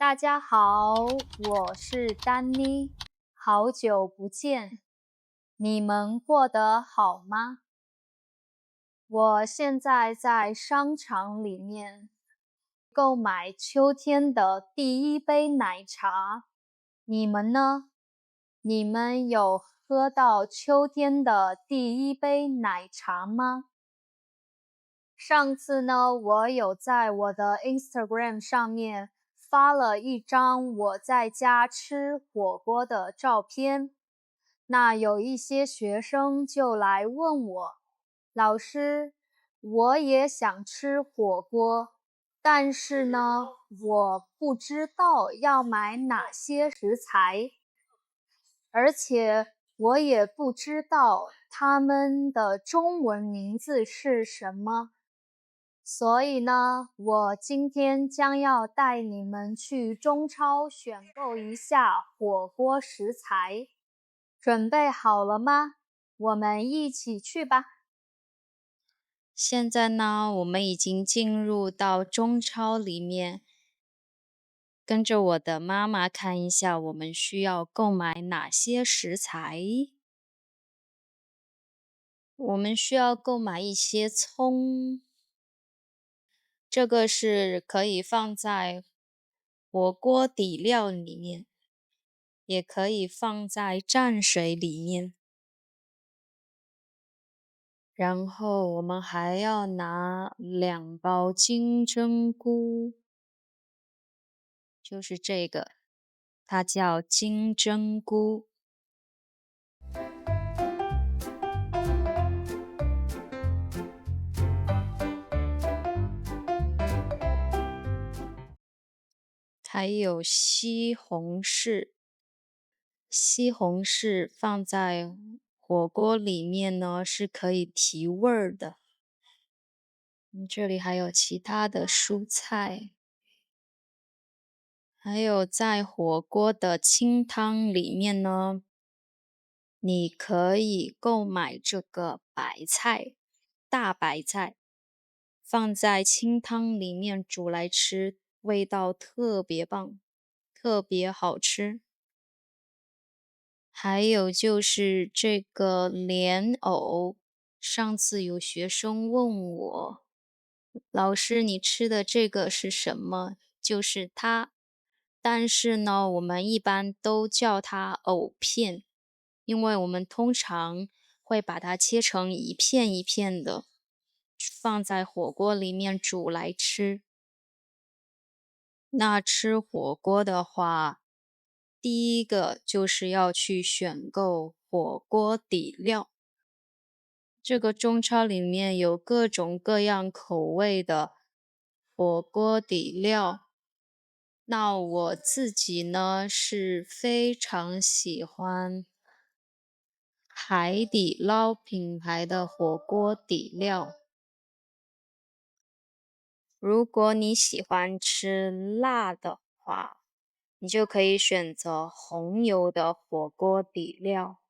大家好，我是丹妮，好久不见，你们过得好吗？我现在在商场里面购买秋天的第一杯奶茶，你们呢？你们有喝到秋天的第一杯奶茶吗？上次呢，我有在我的 Instagram 上面发了一张我在家吃火锅的照片。那有一些学生就来问我，老师，我也想吃火锅，但是呢，我不知道要买哪些食材，而且我也不知道它们的中文名字是什么。所以呢，我今天将要带你们去中超选购一下火锅食材，准备好了吗？我们一起去吧。现在呢，我们已经进入到中超里面，跟着我的妈妈看一下我们需要购买哪些食材。我们需要购买一些葱，这个是可以放在火锅底料里面，也可以放在蘸水里面。然后我们还要拿2包金针菇，就是这个，它叫金针菇。还有西红柿，西红柿放在火锅里面呢是可以提味儿的。这里还有其他的蔬菜，还有在火锅的清汤里面呢，你可以购买这个白菜，大白菜，放在清汤里面煮来吃，味道特别棒，特别好吃。还有就是这个莲藕，上次有学生问我，老师你吃的这个是什么？就是它，但是呢，我们一般都叫它藕片，因为我们通常会把它切成一片一片的，放在火锅里面煮来吃。那吃火锅的话，第一个就是要去选购火锅底料。这个中超里面有各种各样口味的火锅底料。那我自己呢是非常喜欢海底捞品牌的火锅底料。如果你喜欢吃辣的话，你就可以选择红油的火锅底料，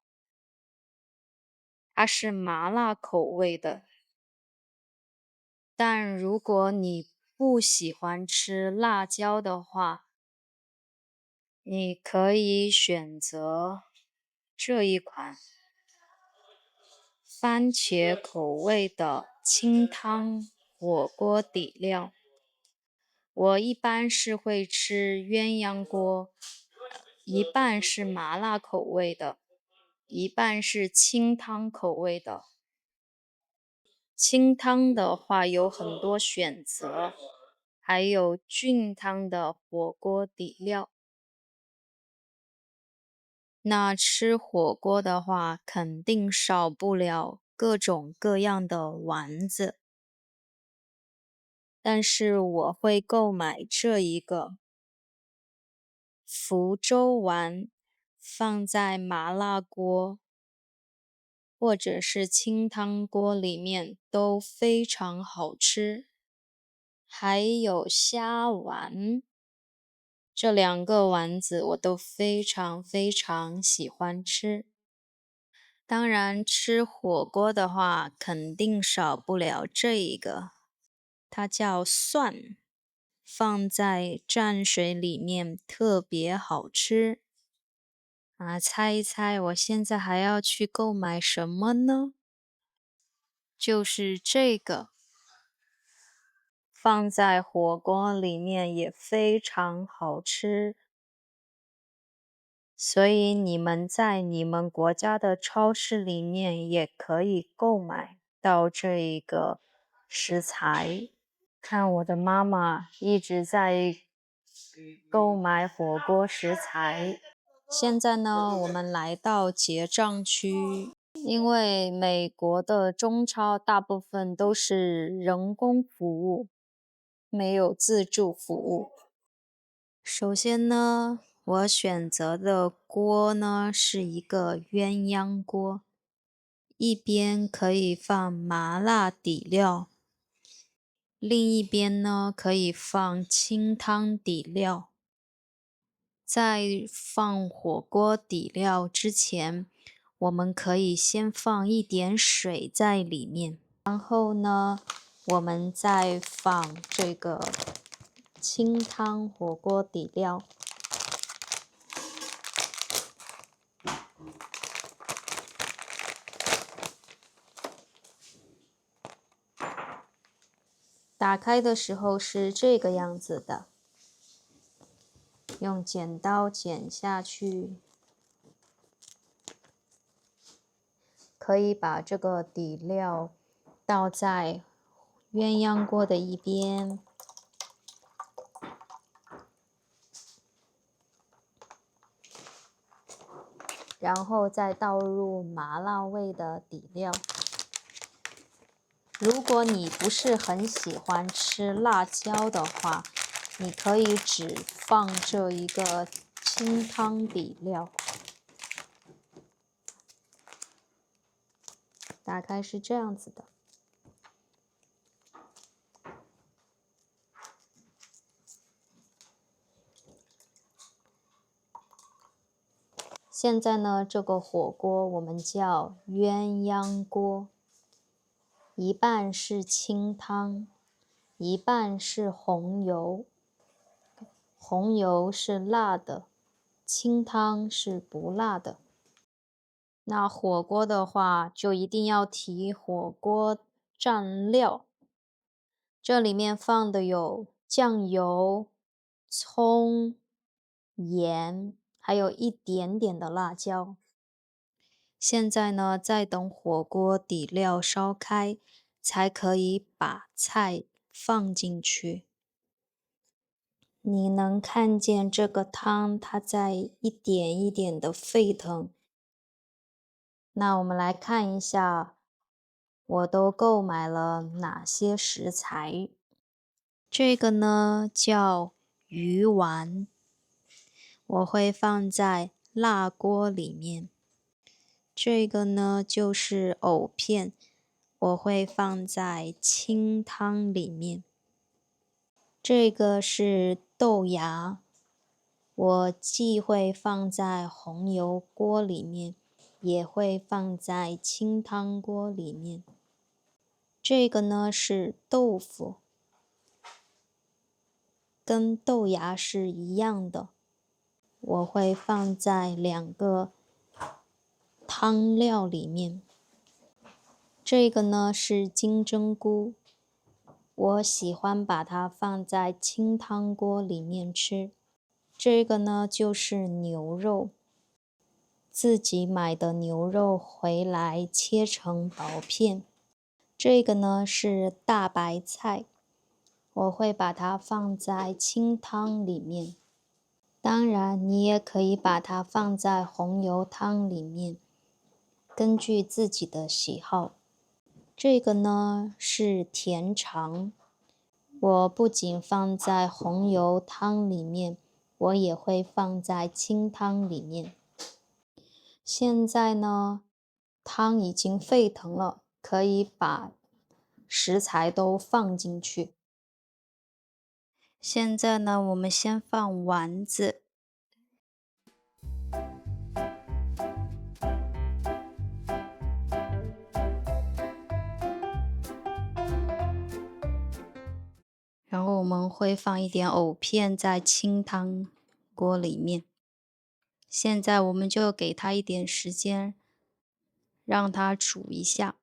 它是麻辣口味的。但如果你不喜欢吃辣椒的话，你可以选择这一款番茄口味的清汤火锅底料。我一般是会吃鸳鸯锅，一半是麻辣口味的，一半是清汤口味的。清汤的话有很多选择，还有菌汤的火锅底料。那吃火锅的话，肯定少不了各种各样的丸子，但是我会购买这一个福州丸，放在麻辣锅或者是清汤锅里面都非常好吃。还有虾丸，这2个丸子我都非常非常喜欢吃。当然，吃火锅的话，肯定少不了这一个，它叫蒜。放在蘸水里面特别好吃。猜一猜我现在还要去购买什么呢？就是这个，放在火锅里面也非常好吃。所以你们在你们国家的超市里面也可以购买到这一个食材。看我的妈妈一直在购买火锅食材。现在呢，我们来到结账区，因为美国的中超大部分都是人工服务，没有自助服务。首先呢，我选择的锅呢是一个鸳鸯锅，一边可以放麻辣底料，另一边呢可以放清汤底料。在放火锅底料之前，我们可以先放一点水在里面，然后呢，我们再放这个清汤火锅底料。打开的时候是这个样子的，用剪刀剪下去，可以把这个底料倒在鸳鸯锅的一边，然后再倒入麻辣味的底料。如果你不是很喜欢吃辣椒的话，你可以只放这一个清汤底料。打开是这样子的。现在呢，这个火锅我们叫鸳鸯锅，一半是清汤，一半是红油。红油是辣的，清汤是不辣的。那火锅的话，就一定要提火锅蘸料，这里面放的有酱油、葱、盐，还有一点点的辣椒。现在呢，再等火锅底料烧开，才可以把菜放进去。你能看见这个汤，它在一点一点的沸腾。那我们来看一下，我都购买了哪些食材。这个呢叫鱼丸，我会放在辣锅里面。这个呢就是藕片，我会放在清汤里面。这个是豆芽，我既会放在红油锅里面，也会放在清汤锅里面。这个呢是豆腐，跟豆芽是一样的，我会放在2个汤料里面。这个呢是金针菇，我喜欢把它放在清汤锅里面吃。这个呢就是牛肉，自己买的牛肉回来切成薄片。这个呢是大白菜，我会把它放在清汤里面。当然，你也可以把它放在红油汤里面，根据自己的喜好。这个呢是甜肠，我不仅放在红油汤里面，我也会放在清汤里面。现在呢，汤已经沸腾了，可以把食材都放进去。现在呢，我们先放丸子。然后我们会放一点藕片在清汤锅里面。现在我们就给它一点时间，让它煮一下。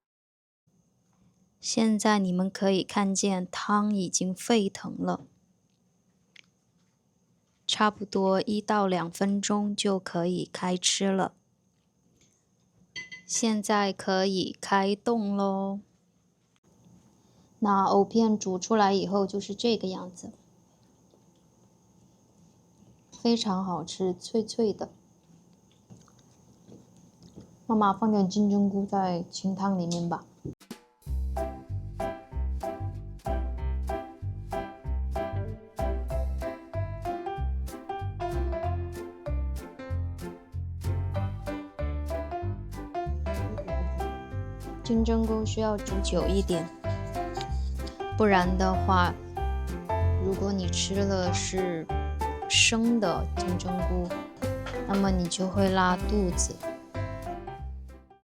现在你们可以看见汤已经沸腾了，差不多1到2分钟就可以开吃了。现在可以开动咯。那藕片煮出来以后就是这个样子，非常好吃，脆脆的。妈妈放点金针菇在清汤里面吧。金针菇需要煮久一点，不然的话，如果你吃了是生的金针菇，那么你就会拉肚子。